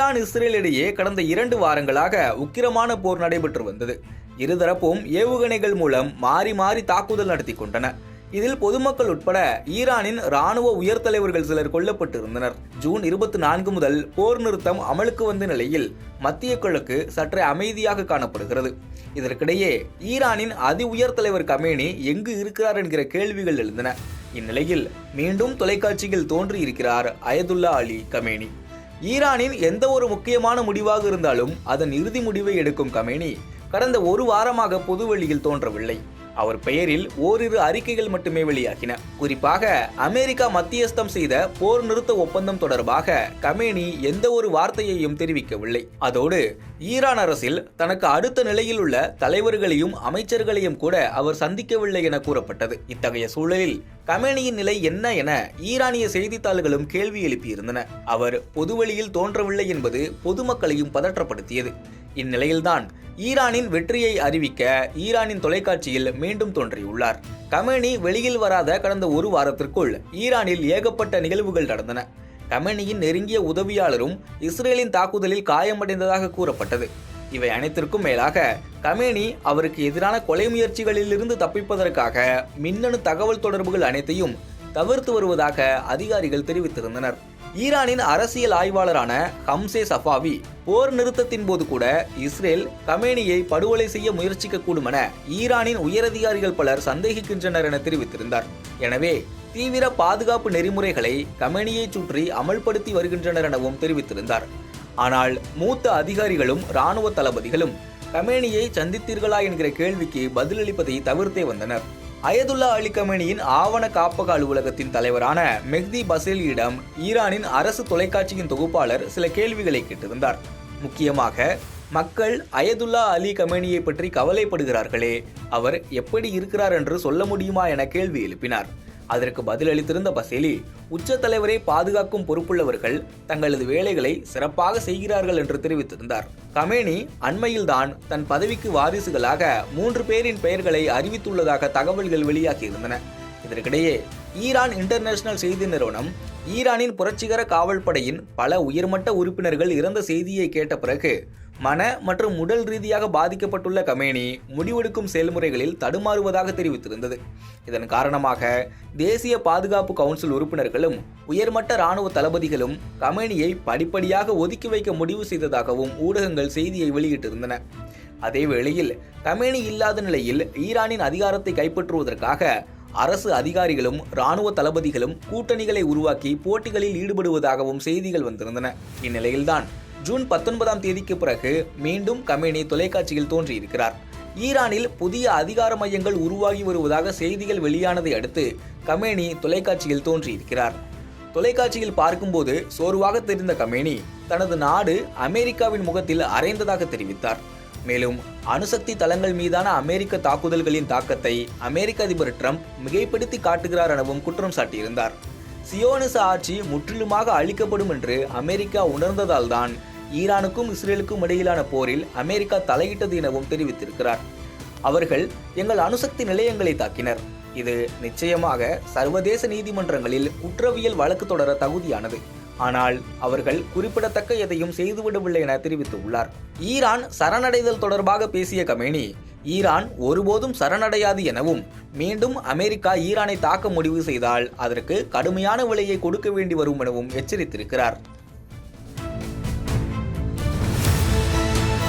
Iran Israel இடையே கடந்த 2 வாரங்களாக உக்கிரமான போர் நடைபெற்று வந்தது. இருதரப்பும் ஏவுகணைகள் மூலம் மாறி மாறி தாக்குதல் நடத்தி கொண்டன. இதில் பொதுமக்கள் உட்பட ஈரானின் ராணுவ உயர் தலைவர்கள் சிலர் கொல்லப்பட்டிருந்தனர். ஜூன் 24 முதல் போர் நிறுத்தம் அமலுக்கு வந்த நிலையில் மத்திய கிழக்கு சற்றே அமைதியாக காணப்படுகிறது. இதற்கிடையே ஈரானின் அதி உயர் தலைவர் கமேனி எங்கு இருக்கிறார் என்கிற கேள்விகள் எழுந்தன. இந்நிலையில் மீண்டும் தொலைக்காட்சியில் தோன்றியிருக்கிறார் அயதுல்லா அலி கமேனி. ஈரானின் எந்த ஒரு முக்கியமான முடிவாக இருந்தாலும் அதன் இறுதி முடிவை எடுக்கும் கமேனி கடந்த 1 வாரமாக பொதுவெளியில் தோன்றவில்லை. அவர் பெயரில் ஓரிரு அறிக்கைகள் மட்டுமே வெளியாகின. குறிப்பாக அமெரிக்கா மத்தியஸ்தம் செய்த போர் நிறுத்த ஒப்பந்தம் தொடர்பாக கமேனி எந்த ஒரு வார்த்தையையும் தெரிவிக்கவில்லை. அதோடு ஈரான் அரசில் தனக்கு அடுத்த நிலையில் உள்ள தலைவர்களையும் அமைச்சர்களையும் கூட அவர் சந்திக்கவில்லை என கூறப்பட்டது. இத்தகைய சூழலில் கமேனியின் நிலை என்ன என ஈரானிய செய்தித்தாள்களும் கேள்வி எழுப்பியிருந்தன. அவர் பொதுவெளியில் தோன்றவில்லை என்பது பொதுமக்களையும் பதற்றப்படுத்தியது. இந்நிலையில்தான் ஈரானின் வெற்றியை அறிவிக்க ஈரானின் தொலைக்காட்சியில் மீண்டும் தோன்றியுள்ளார். கமேனி வெளியில் வராத கடந்த 1 வாரத்திற்குள் ஈரானில் ஏகப்பட்ட நிகழ்வுகள் நடந்தன. கமேனியின் நெருங்கிய உதவியாளரும் இஸ்ரேலின் தாக்குதலில் காயமடைந்ததாக கூறப்பட்டது. இவை அனைத்திற்கும் மேலாக கமேனி அவருக்கு எதிரான கொலை முயற்சிகளிலிருந்து தப்பிப்பதற்காக மின்னணு தகவல் தொடர்புகள் அனைத்தையும் தவிர்த்து வருவதாக அதிகாரிகள் தெரிவித்திருந்தனர். ஈரானின் அரசியல் ஆய்வாளரான ஹம்சே சஃபாவி போர் நிறுத்தத்தின் போது கூட இஸ்ரேல் கமேனியை படுகொலை செய்ய முயற்சிக்க கூடும் என ஈரானின் உயரதிகாரிகள் பலர் சந்தேகிக்கின்றனர் என தெரிவித்திருந்தார். எனவே தீவிர பாதுகாப்பு நெறிமுறைகளை கமேனியை சுற்றி அமல்படுத்தி வருகின்றனர் எனவும் தெரிவித்திருந்தார். ஆனால் மூத்த அதிகாரிகளும் இராணுவ தளபதிகளும் கமேனியை சந்தித்தீர்களா என்கிற கேள்விக்கு பதிலளிப்பதை தவிர்த்தே வந்தனர். அயதுல்லா அலி கமேனியின் ஆவண காப்பக அலுவலகத்தின் தலைவரான மெஹ்தி பசேலியிடம் ஈரானின் அரசு தொலைக்காட்சியின் தொகுப்பாளர் சில கேள்விகளை கேட்டிருந்தார். முக்கியமாக மக்கள் அயதுல்லா அலி கமேனியை பற்றி கவலைப்படுகிறார்களே, அவர் எப்படி இருக்கிறார் என்று சொல்ல முடியுமா என கேள்வி எழுப்பினார். அதற்கு பதிலளித்திருந்த பசேலி, உச்ச தலைவரை பாதுகாக்கும் பொறுப்புள்ளவர்கள் தங்களது வேலைகளை சிறப்பாக செய்கிறார்கள் என்று தெரிவித்திருந்தார். கமேனி அண்மையில்தான் தன் பதவிக்கு வாரிசுகளாக 3 பேரின் பெயர்களை அறிவித்துள்ளதாக தகவல்கள் வெளியாகியிருந்தன. இதற்கிடையே ஈரான் இன்டர்நேஷனல் செய்தி நிறுவனம் ஈரானின் புரட்சிகர காவல் படையின் பல உயர்மட்ட உறுப்பினர்கள் இறந்த செய்தியை கேட்ட பிறகு மன மற்றும் உடல் ரீதியாக பாதிக்கப்பட்டுள்ள கமேனி முடிவெடுக்கும் செயல்முறைகளில் தடுமாறுவதாக தெரிவித்திருந்தது. இதன் காரணமாக தேசிய பாதுகாப்பு கவுன்சில் உறுப்பினர்களும் உயர்மட்ட இராணுவ தளபதிகளும் கமேனியை படிப்படியாக ஒதுக்கி வைக்க முடிவு செய்ததாகவும் ஊடகங்கள் செய்தியை வெளியிட்டிருந்தன. அதே வேளையில் கமேனி இல்லாத நிலையில் ஈரானின் அதிகாரத்தை கைப்பற்றுவதற்காக அரசு அதிகாரிகளும் இராணுவ தளபதிகளும் கூட்டணிகளை உருவாக்கி போட்டிகளில் ஈடுபடுவதாகவும் செய்திகள் வந்திருந்தன. இந்நிலையில்தான் ஜூன் 19ஆம் தேதிக்கு பிறகு மீண்டும் கமேனி தொலைக்காட்சியில் தோன்றியிருக்கிறார். ஈரானில் புதிய அதிகார மையங்கள் உருவாகி வருவதாக செய்திகள் வெளியானதை அடுத்து கமேனி தொலைக்காட்சியில் தோன்றியிருக்கிறார். தொலைக்காட்சியில் பார்க்கும்போது சோர்வாக தெரிந்த கமேனி தனது நாடு அமெரிக்காவின் முகத்தில் அறைந்ததாக தெரிவித்தார். மேலும் அணுசக்தி தளங்கள் மீதான அமெரிக்க தாக்குதல்களின் தாக்கத்தை அமெரிக்க அதிபர் ட்ரம்ப் மிகைப்படுத்தி காட்டுகிறார் எனவும் குற்றம் சாட்டியிருந்தார். சியோனிச ஆட்சி முற்றிலுமாக அழிக்கப்படும் என்று அமெரிக்கா உணர்ந்ததால் தான் ஈரானுக்கும் இஸ்ரேலுக்கும் இடையிலான போரில் அமெரிக்கா தலையிட்டது எனவும் தெரிவித்திருக்கிறார். அவர்கள் எங்கள் அணுசக்தி நிலையங்களை தாக்கினர். இது நிச்சயமாக சர்வதேச நீதிமன்றங்களில் குற்றவியல் வழக்கு தொடர தகுதியானது. ஆனால் அவர்கள் குறிப்பிடத்தக்க எதையும் செய்துவிடவில்லை என தெரிவித்துள்ளார். ஈரான் சரணடைதல் தொடர்பாக பேசிய கமேனி, ஈரான் ஒருபோதும் சரணடையாது எனவும் மீண்டும் அமெரிக்கா ஈரானை தாக்க முடிவு செய்தால் அதற்கு கடுமையான விலையை கொடுக்க வேண்டி வரும் எனவும் எச்சரித்திருக்கிறார்.